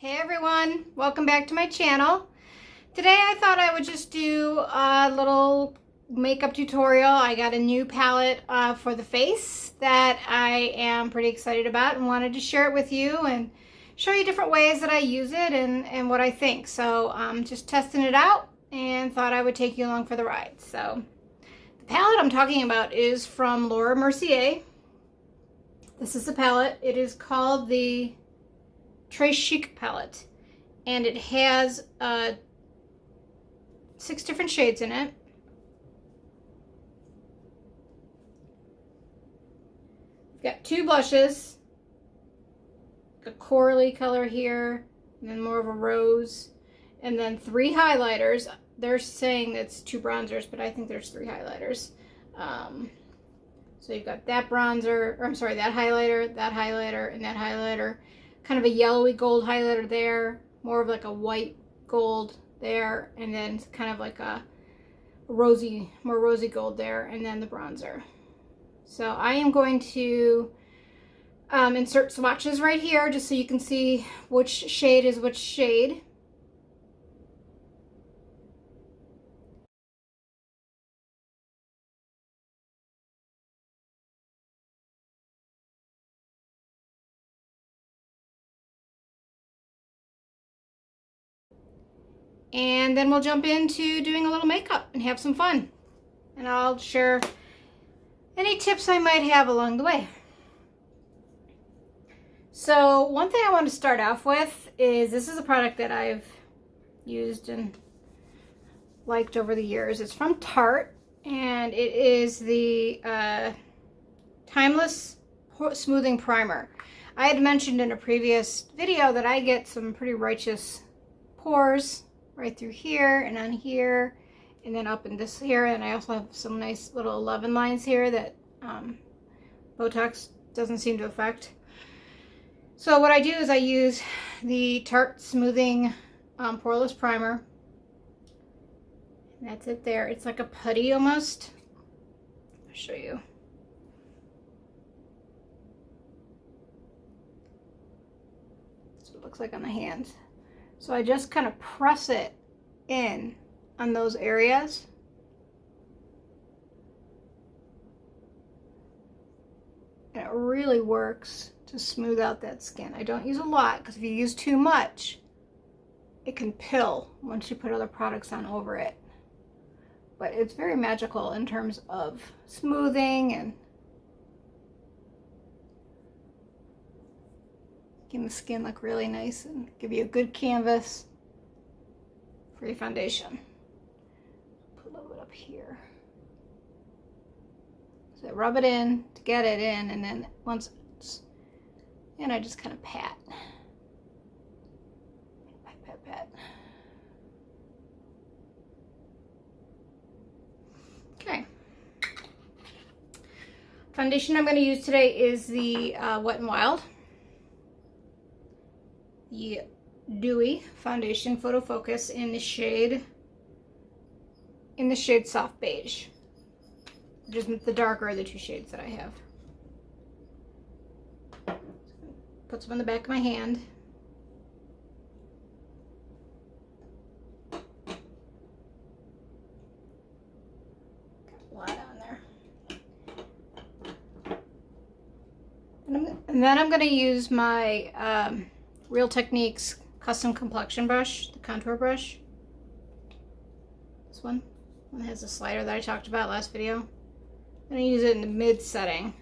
Hey everyone, welcome back to my channel. Today I thought I would just do a little makeup tutorial. I got a new palette for the face that I am pretty excited about and wanted to share it with you and show you different ways that I use it and what I think. So I'm just testing it out and thought I would take you along for the ride. So the palette I'm talking about is from Mercier. This is the palette. It is called the Chic palette, and it has 6 different shades in it. Got 2 blushes, a corally color here, and then more of a rose, and then 3 highlighters. They're saying it's 2 bronzers, but I think there's 3 highlighters. So you've got that bronzer, or I'm sorry, that highlighter, and that highlighter. Kind of a yellowy gold highlighter there, more of like a white gold there, and then kind of like a rosy, more rosy gold there, and then the bronzer. So I am going to insert swatches right here just so you can see which shade is which shade. And then we'll jump into doing a little makeup and have some fun. And I'll share any tips I might have along the way. So one thing I want to start off with is this is a product that I've used and liked over the years. It's from Tarte, and it is the Timeless Smoothing Primer. I had mentioned in a previous video that I get some pretty righteous pores right through here and on here and then up in this here, and I also have some nice little 11 lines here that Botox doesn't seem to affect. So what I do is I use the Tarte Smoothing Poreless Primer, and that's it there. It's like a putty almost. I'll show you. That's what it looks like on the hands. So I just kind of press it in on those areas. And it really works to smooth out that skin. I don't use a lot because if you use too much, it can pill once you put other products on over it. But it's very magical in terms of smoothing and making the skin look really nice and give you a good canvas for your foundation. Put a little bit up here. So I rub it in to get it in, and then once it's in, I just kind of pat. Pat, pat, pat. Okay. Foundation I'm going to use today is the Wet n Wild. The Dewy foundation photo focus in the shade soft beige, just the darker of the 2 shades that I have. Put some on the back of my hand. Got a lot on there. And then I'm going to use my Real Techniques custom complexion brush, the contour brush. This one that has a slider that I talked about last video. I'm going to use it in the mid setting,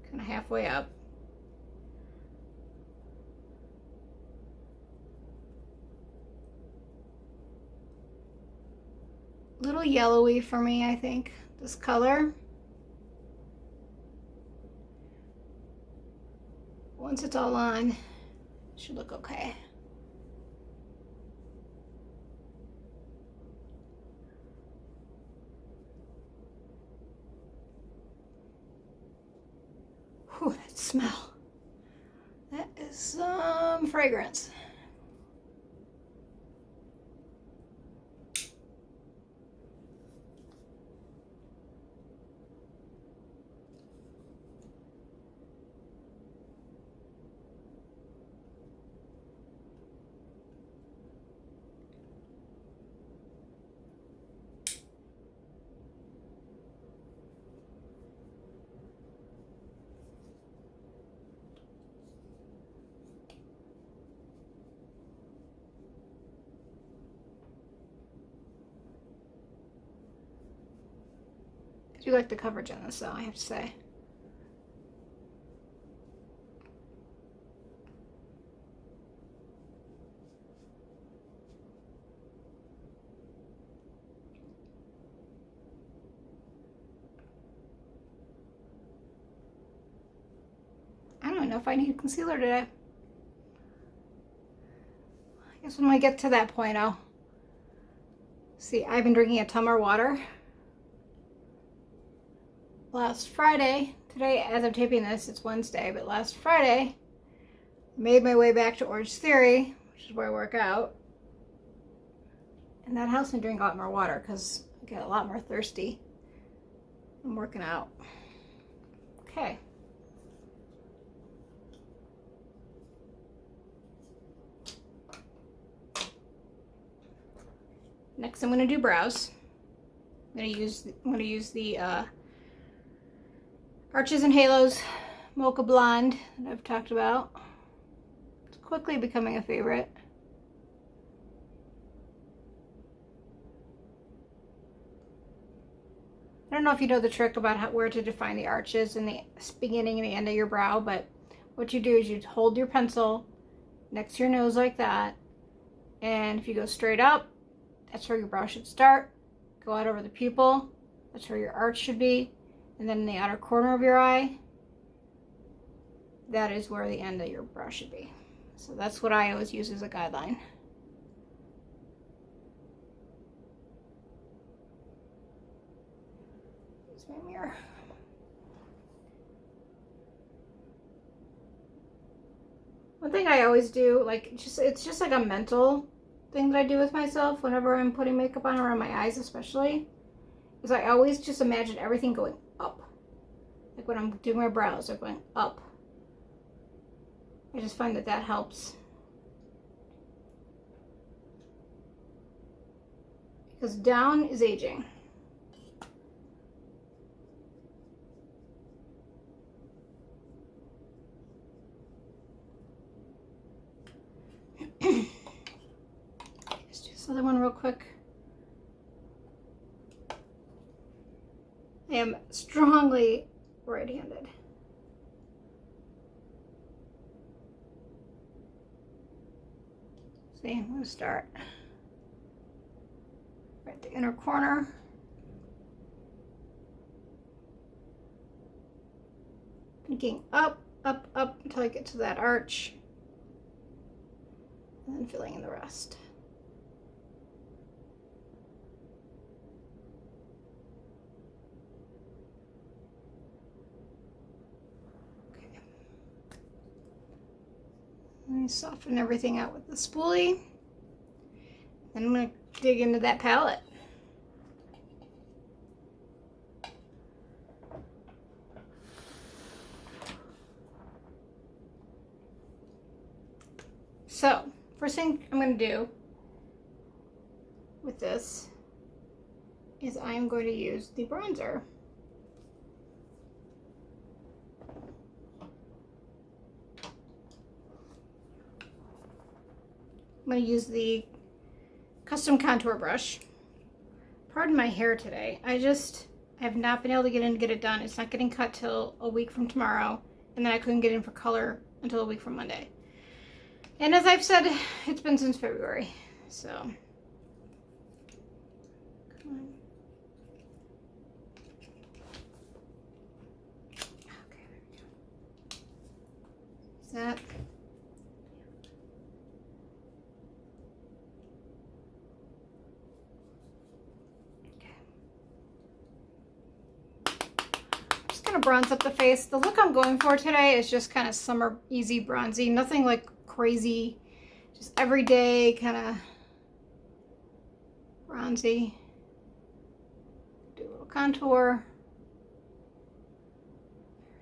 kind of halfway up. A little yellowy for me, I think, this color. Once it's all on, should look okay. Whew, that smell. That is some fragrance. I do like the coverage on this though, I have to say. I don't know if I need concealer today. I guess when I get to that point, I'll see. I've been drinking a ton more water. Last Friday, today as I'm taping this, it's Wednesday, but last Friday, I made my way back to Orange Theory, which is where I work out. And that helps me drink a lot more water because I get a lot more thirsty. I'm working out. Okay. Next, I'm going to do brows. I'm going to use the Arches and Halos Mocha Blonde that I've talked about. It's quickly becoming a favorite. I don't know if you know the trick about where to define the arches in the beginning and the end of your brow, but what you do is you hold your pencil next to your nose like that, and if you go straight up, that's where your brow should start. Go out over the pupil, that's where your arch should be, and then in the outer corner of your eye, that is where the end of your brow should be. So that's what I always use as a guideline. Here's my mirror. One thing I always do, like, it's just like a mental thing that I do with myself whenever I'm putting makeup on, around my eyes especially, is I always just imagine everything going up. Like when I'm doing my brows, they're going up. I just find that that helps. Because down is aging. Let's do this other one real quick. I am strongly right-handed. See, I'm going to start right at the inner corner. Thinking up, up, up until I get to that arch. And then filling in the rest. Let me soften everything out with the spoolie. Then I'm going to dig into that palette. So, first thing I'm going to do with this is I'm going to use the bronzer. I'm going to use the custom contour brush. Pardon my hair today. I have not been able to get in to get it done. It's not getting cut till a week from tomorrow, and then I couldn't get in for color until a week from Monday. And as I've said, it's been since February, so. Come on. Okay, there we go. Is that? Kind of bronze up the face. The look I'm going for today is just kind of summer easy bronzy, nothing like crazy, just everyday kind of bronzy. Do a little contour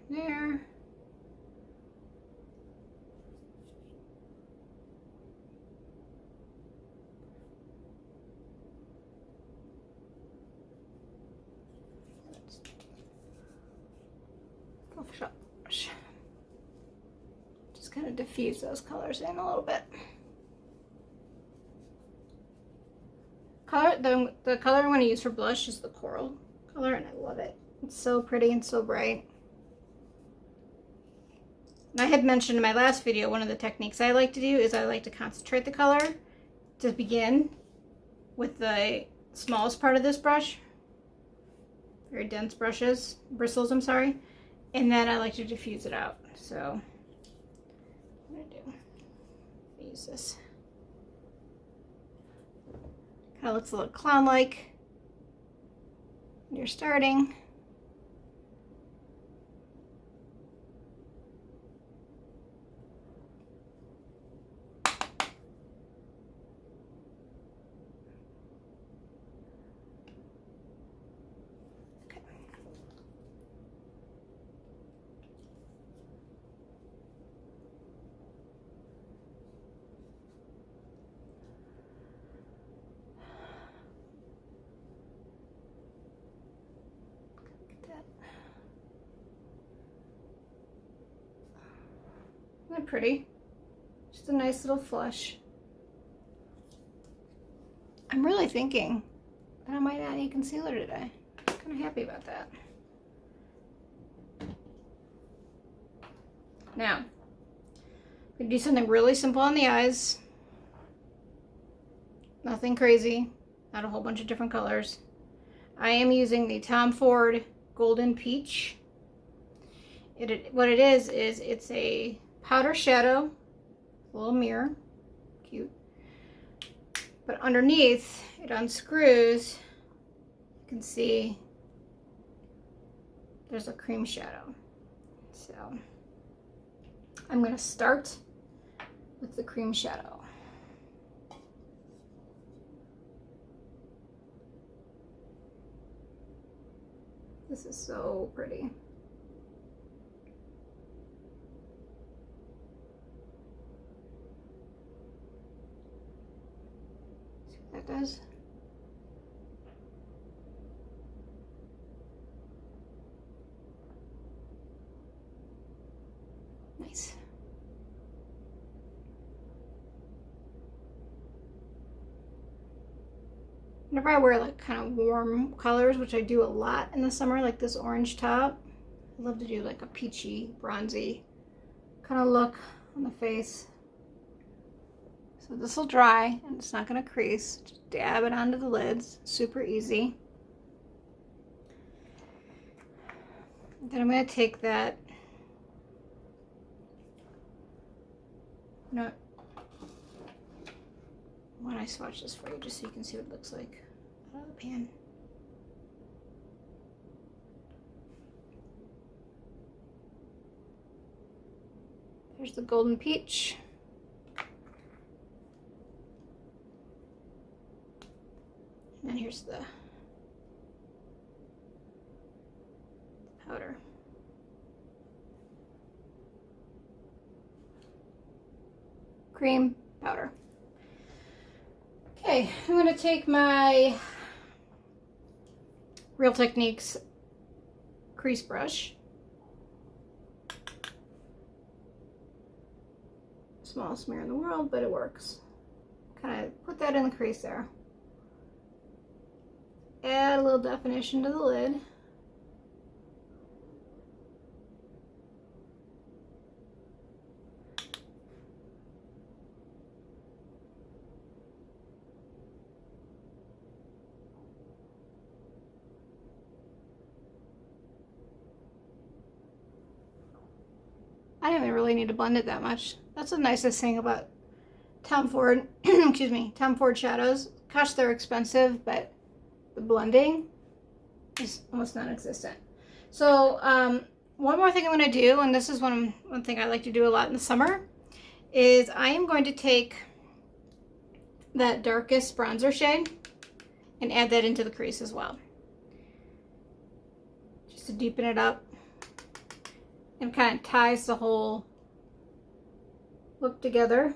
there. Just kind of diffuse those colors in a little bit. The color I'm going to use for blush is the coral color, and I love it. It's so pretty and so bright. And I had mentioned in my last video, one of the techniques I like to do is I like to concentrate the color to begin with the smallest part of this brush. Very dense bristles, I'm sorry. And then I like to diffuse it out. So, what I'm gonna do, use this. Kind of looks a little clown-like when you're starting. Isn't that pretty? Just a nice little flush. I'm really thinking that I might not need concealer today. I'm kind of happy about that. Now, I'm going to do something really simple on the eyes. Nothing crazy. Not a whole bunch of different colors. I am using the Tom Ford Golden Peach. What it is it's a powder shadow, a little mirror, cute. But underneath, it unscrews. You can see there's a cream shadow. So I'm going to start with the cream shadow. This is so pretty. See what that does? Nice. Whenever I wear like kind of warm colors, which I do a lot in the summer, like this orange top, I love to do like a peachy, bronzy kind of look on the face. So this will dry and it's not going to crease. Just dab it onto the lids. Super easy. Then I'm going to take that. No. Why don't I swatch this for you just so you can see what it looks like out of the pan. There's the Golden Peach. And then here's the powder. Cream powder. Okay, I'm going to take my Real Techniques crease brush. Smallest smear in the world, but it works. Kind of put that in the crease there. Add a little definition to the lid. I don't even really need to blend it that much. That's the nicest thing about Tom Ford, excuse me, Tom Ford shadows. Gosh, they're expensive, but the blending is almost non-existent. So one more thing I'm going to do, and this is one thing I like to do a lot in the summer, is I am going to take that darkest bronzer shade and add that into the crease as well. Just to deepen it up. And kind of ties the whole look together.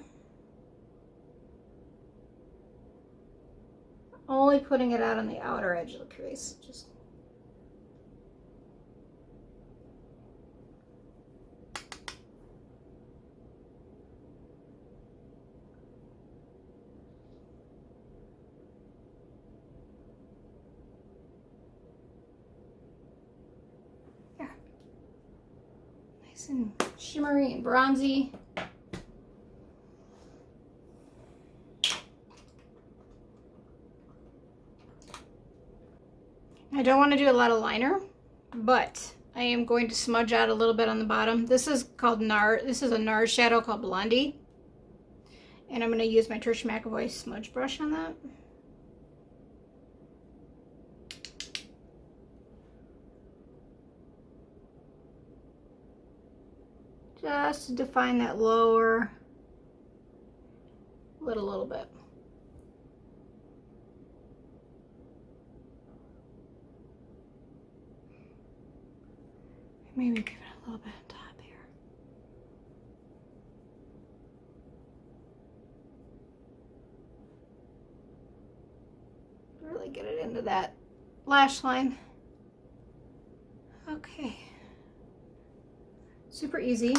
Only putting it out on the outer edge of the crease. Just Nice and shimmery and bronzy. I don't want to do a lot of liner, but I am going to smudge out a little bit on the bottom. This is called Nars. This is a Nars shadow called Blondie. And I'm going to use my Trish McAvoy smudge brush on that. Just to define that lower lid a little bit. Maybe give it a little bit on top here. Really get it into that lash line. Okay. Super easy.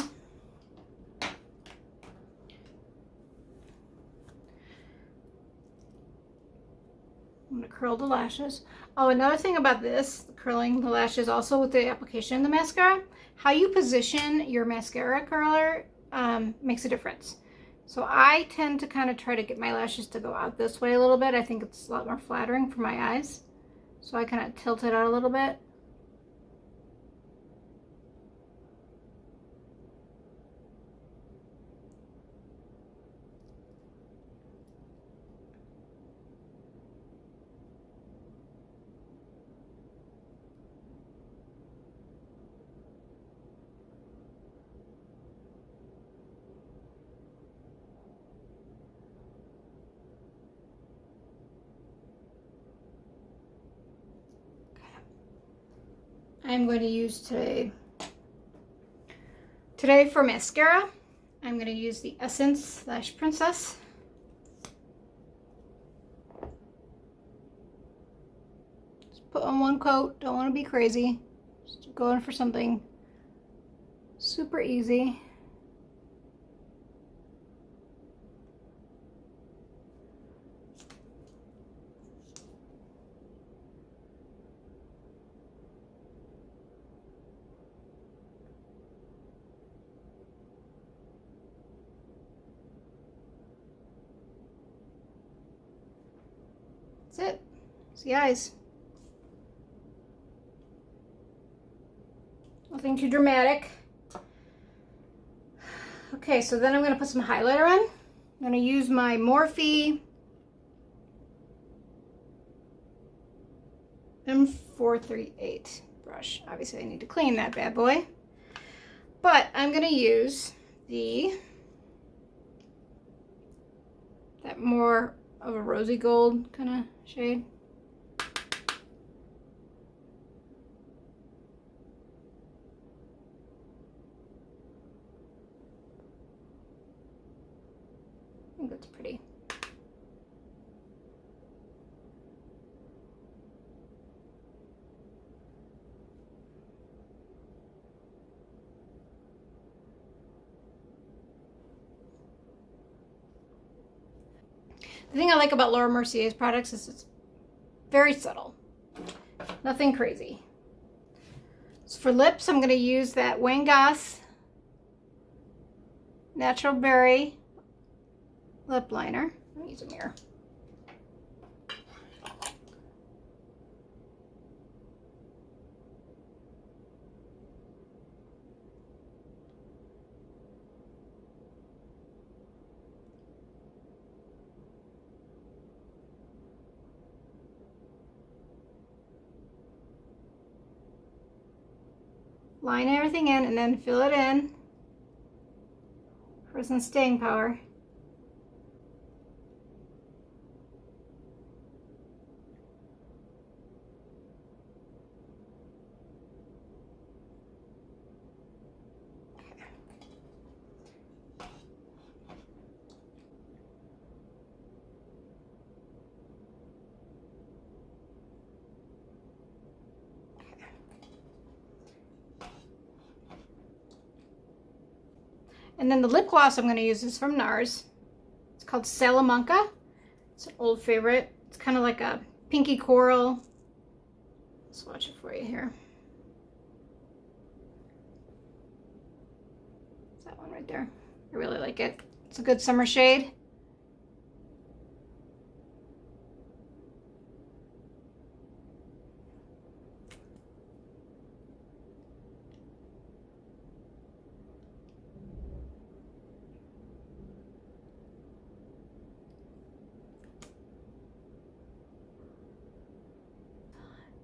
I'm going to curl the lashes. Oh, another thing about this, curling the lashes also with the application of the mascara, how you position your mascara curler makes a difference. So I tend to kind of try to get my lashes to go out this way a little bit. I think it's a lot more flattering for my eyes. So I kind of tilt it out a little bit. I'm going to use today for mascara, I'm going to use the Essence Lash Princess. Just put on one coat, don't want to be crazy. Just going for something super easy. That's it. It's the eyes. Nothing too dramatic. Okay, so then I'm going to put some highlighter on. I'm going to use my Morphe M438 brush. Obviously I need to clean that bad boy. But I'm going to use that more of a rosy gold kind of shade. I think that's pretty. The thing I like about Laura Mercier's products is it's very subtle. Nothing crazy. So for lips, I'm going to use that Goss Natural Berry lip liner. I'll use a mirror. Line everything in and then fill it in for some staying power. And then the lip gloss I'm going to use is from Nars. It's called Salamanca. It's an old favorite. It's kind of like a pinky coral. I'll swatch it for you here. right there. I really like it. It's a good summer shade.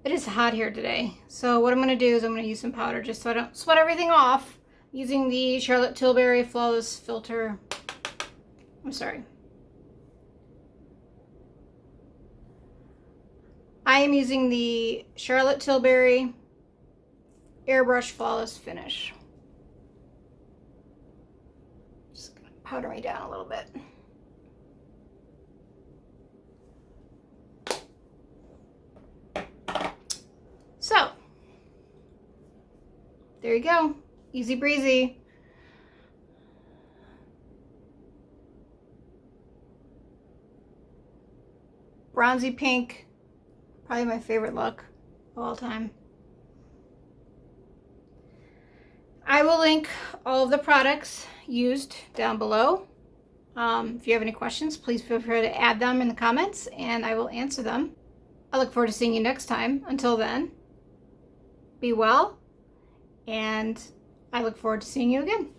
It is hot here today, so what I'm going to do is I'm going to use some powder just so I don't sweat everything off, using the Charlotte Tilbury Flawless Filter. I'm sorry. I am using the Charlotte Tilbury Airbrush Flawless Finish. Just going to powder me down a little bit. So, there you go. Easy breezy. Bronzy pink. Probably my favorite look of all time. I will link all of the products used down below. If you have any questions, please feel free to add them in the comments and I will answer them. I look forward to seeing you next time. Until then, be well, and I look forward to seeing you again.